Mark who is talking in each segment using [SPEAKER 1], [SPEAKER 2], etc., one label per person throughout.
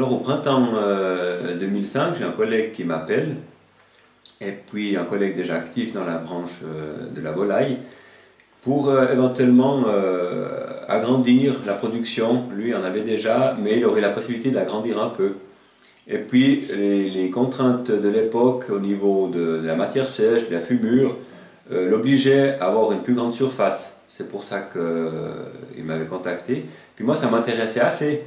[SPEAKER 1] Alors au printemps 2005, j'ai un collègue qui m'appelle, et puis un collègue déjà actif dans la branche de la volaille, pour éventuellement agrandir la production. Lui en avait déjà, mais il aurait la possibilité d'agrandir un peu. Et puis les contraintes de l'époque au niveau de la matière sèche, de la fumure, l'obligeaient à avoir une plus grande surface. C'est pour ça qu'il m'avait contacté. Puis moi ça m'intéressait assez,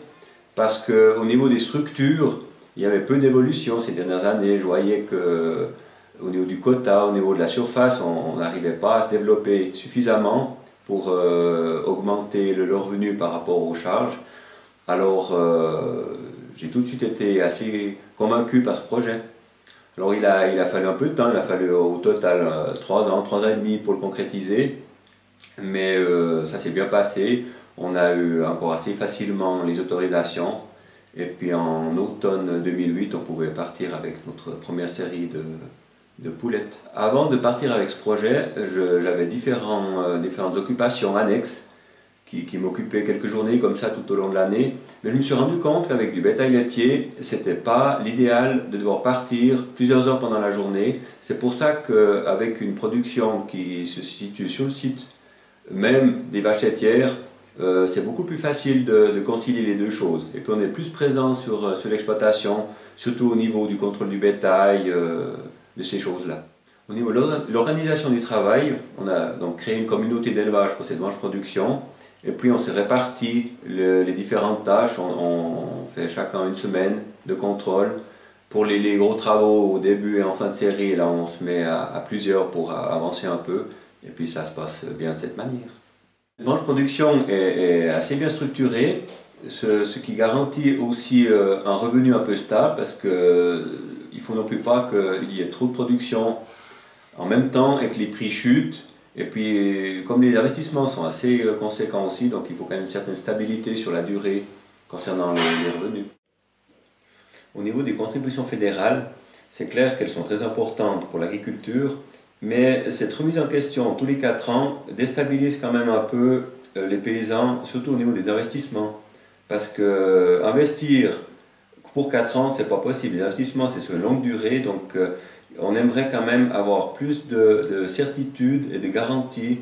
[SPEAKER 1] parce qu'au niveau des structures, il y avait peu d'évolution ces dernières années. Je voyais qu'au niveau du quota, au niveau de la surface, on n'arrivait pas à se développer suffisamment pour augmenter le revenu par rapport aux charges. Alors j'ai tout de suite été assez convaincu par ce projet. Alors il a fallu un peu de temps, il a fallu au total 3 ans, 3 ans et demi pour le concrétiser. Mais ça s'est bien passé. On a eu encore assez facilement les autorisations. Et puis en automne 2008, on pouvait partir avec notre première série de poulettes. Avant de partir avec ce projet, j'avais différentes occupations annexes qui m'occupaient quelques journées comme ça tout au long de l'année. Mais je me suis rendu compte qu'avec du bétail laitier, c'était pas l'idéal de devoir partir plusieurs heures pendant la journée. C'est pour ça qu'avec une production qui se situe sur le site, même des vaches laitières, c'est beaucoup plus facile de concilier les deux choses. Et puis on est plus présent sur l'exploitation, surtout au niveau du contrôle du bétail, de ces choses-là. Au niveau de l'organisation du travail, on a donc créé une communauté d'élevage pour cette branche production. Et puis on s'est réparti les différentes tâches. On fait chacun une semaine de contrôle. Pour les gros travaux au début et en fin de série, là on se met à plusieurs pour avancer un peu. Et puis ça se passe bien de cette manière. La branche production est assez bien structurée, ce qui garantit aussi un revenu un peu stable, parce qu'il ne faut non plus pas qu'il y ait trop de production en même temps et que les prix chutent. Et puis comme les investissements sont assez conséquents aussi, donc il faut quand même une certaine stabilité sur la durée concernant les revenus. Au niveau des contributions fédérales, c'est clair qu'elles sont très importantes pour l'agriculture. Mais cette remise en question tous les 4 ans déstabilise quand même un peu les paysans, surtout au niveau des investissements. Parce que investir pour 4 ans, c'est pas possible. Les investissements, c'est sur une longue durée, donc on aimerait quand même avoir plus de certitude et de garantie